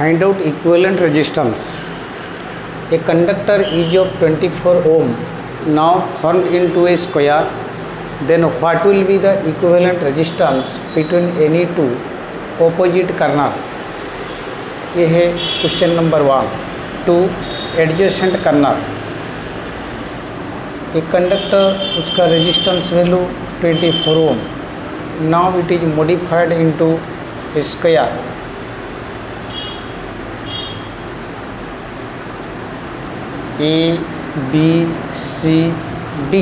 Find out equivalent resistance. A conductor is of 24 ohm now formed into a square. Then what will be the equivalent resistance between any two opposite kernel? ये है question number 1. Two adjacent kernel. एक conductor उसका resistance value 24 ohm. Now it is modified into square. A B C D.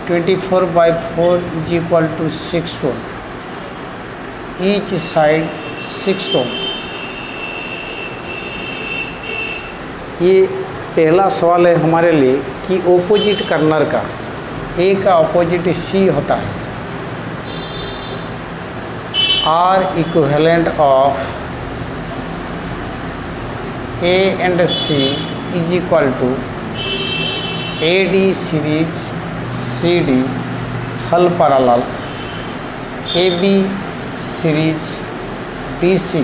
24/4 is equal to 6 ohm. Each side 6 ohm. ये पहला सवाल है हमारे लिए कि ओपोजिट कर्नल का ए का अपोजिट सी होता है. R equivalent of A and C is equal to A D series C D हल parallel A B series B C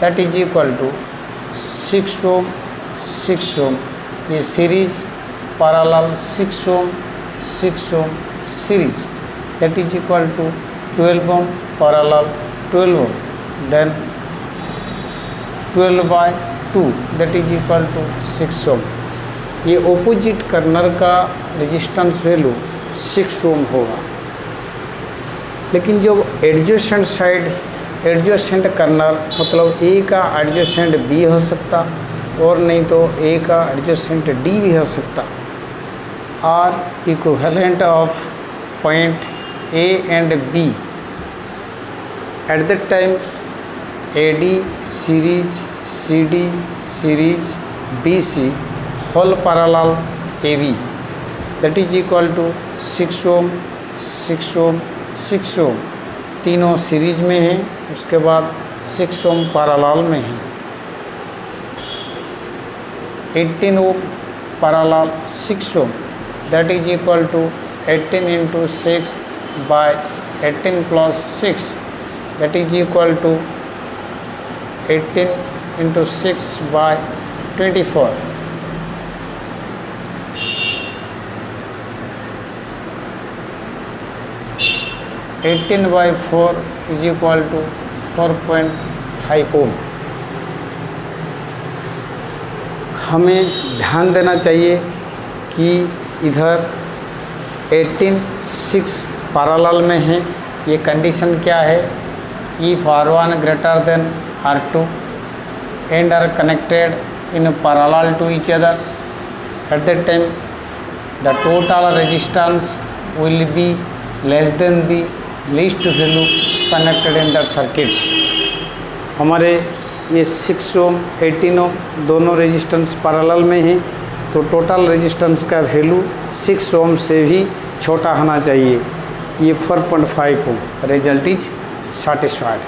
that is equal to 6 ohm 6 ohm. ये series parallel 6 ohm 6 ohm series that is equal to 12 ohm parallel 12 ohm. Then 12/2 that is equal to 6 ohm. ये opposite corner का resistance value 6 ohm होगा. लेकिन जो adjacent side adjacent colonel मतलब ए का adjacent B हो सकता और नहीं तो ए का एडजेसेंट डी भी हो सकता. R equivalent of point A and B at that time A D series C D series B C whole parallel A B that is equal to 6 ohm 6 ohm 6 ohm. तीनों series में हैं. उसके बाद 6 ओम parallel में है. 18 ohm parallel 6 ohm that is equal to 18 into 6 by 18 plus 6 that is equal to 18 into 6 by 24. Eighteen by 4 is equal to 4.5 ohm. हमें ध्यान देना चाहिए कि इधर 18 6 पैरेलल में है. ये कंडीशन क्या है? If R1 greater than R2 and are connected in parallel to each other at that time the total resistance will be less than the least value connected in that circuits. हमारे ये 6 ओम 18 ओम दोनों resistance parallel में हैं तो total resistance का value 6 ohm से भी छोटा होना चाहिए. ये 4.5 ohm. Result is satisfied.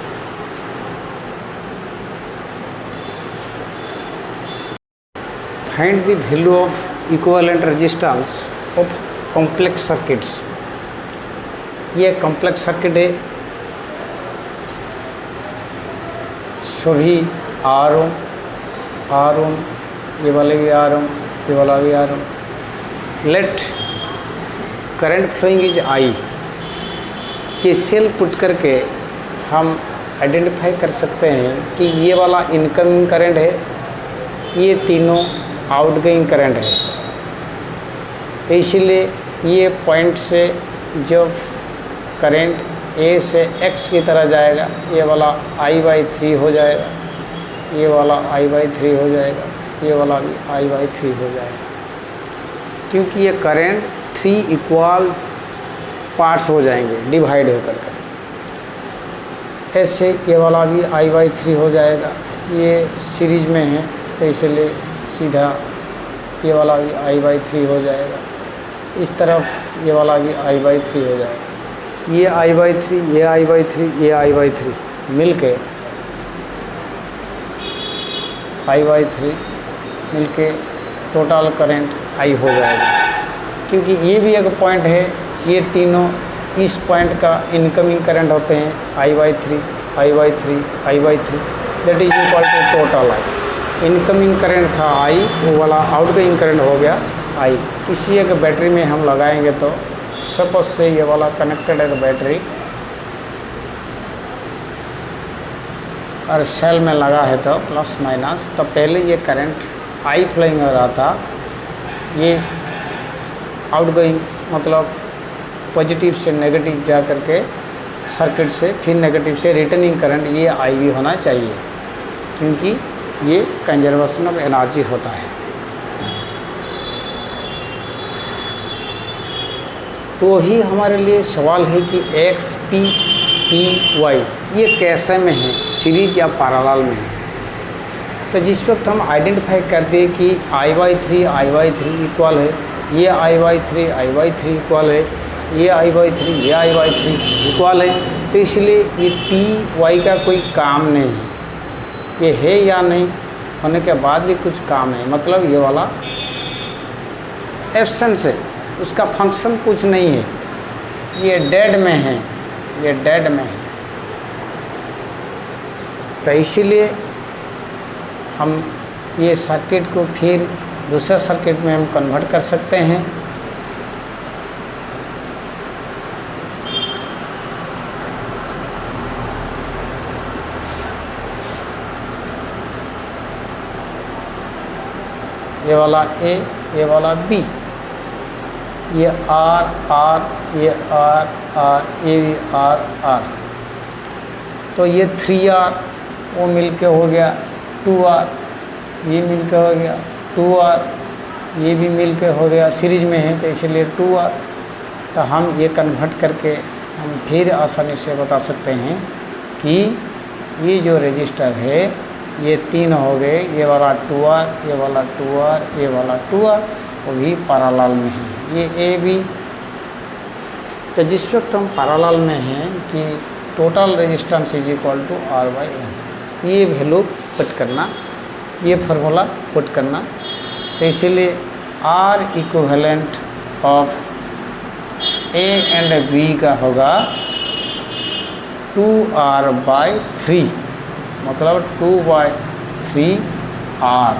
Find the value of equivalent resistance of complex circuits. ये कॉम्प्लेक्स सर्किट है. सभी आर ओम ये वाले भी आर ओम ये वाला भी R ohm. Let current flowing is I. के सेल पुट करके हम आइडेंटिफाई कर सकते हैं कि ये वाला इनकमिंग करंट है, ये तीनों आउटगोइंग करंट है. इसीलिए ये पॉइंट से जब करंट ए से एक्स की तरह जाएगा ये वाला I/3 हो जाएगा, ये वाला I/3 हो जाएगा, ये वाला भी I/3 हो जाएगा. क्योंकि ये करंट 3 इक्वल पार्ट्स हो जाएंगे डिवाइड होकर के. ऐसे ये वाला भी I/3 हो जाएगा. ये सीरीज में है तो इसलिए सीधा ये वाला भी I/3 हो जाएगा. इस तरफ ये वाला भी I/3 हो जाएगा. ये I/3 ये I/3 ये I/3 मिलके I/3 मिलके टोटल करंट I हो जाएगा. क्योंकि ये भी एक पॉइंट है, ये तीनों इस पॉइंट का इनकमिंग करंट होते हैं I/3 I/3 that is equal to total I। Incoming current था I, वो वाला आउटगोइंग करंट हो गया I। किसी एक बैटरी में हम लगाएंगे तो सपोज से ये वाला कनेक्टेड है बैटरी और सेल में लगा है तो प्लस माइनस, तो पहले ये करंट I फ्लोइंग हो रहा था, ये आउटगोइंग मतलब पॉजिटिव से नेगेटिव जा करके सर्किट से फिर नेगेटिव से रिटर्निंग करंट ये IV होना चाहिए, क्योंकि ये कंजर्वेशन ऑफ एनर्जी होता है। तो ही हमारे लिए सवाल है कि X, P, Y ये कैसे में है, सीरीज या पैरेलल में है। तो जिस वक्त हम आइडेंटिफाई कर दें कि I/3 इक्वल है, ये I/3 इक्वल है, ये I/3 इक्वल है, तो इसलिए ये P/Y का कोई काम नहीं है। ये है या नहीं होने के बाद भी कुछ काम नहीं, मतलब ये वाला एब्सेंस है, उसका फंक्शन कुछ नहीं है, ये डेड में है, ये डेड में है। तो इसीलिए हम ये सर्किट को फिर दूसरे सर्किट में हम कन्वर्ट कर सकते हैं। ये वाला A, ये वाला B, ये R, ये R, ये भी R। तो ये 3R वो मिलके हो गया 2R, ये मिलके हो गया 2R, ये भी मिलके हो गया, सीरीज में है तो इसलिए 2R। तो हम ये कन्वर्ट करके हम फिर आसानी से बता सकते हैं कि ये जो रजिस्टर है ये 3 हो गए, ये वाला 2R, ये वाला 2R, ये वाला 2R, वो भी पैरेलल में है, ये A भी। तो जिस वक्त हम पैरेलल में हैं कि total resistance is equal to R/N, ये वैल्यू पुट करना, ये फार्मूला पुट करना। तो इसीलिए R equivalent of A and B का होगा 2R/3, मतलब 2/3R।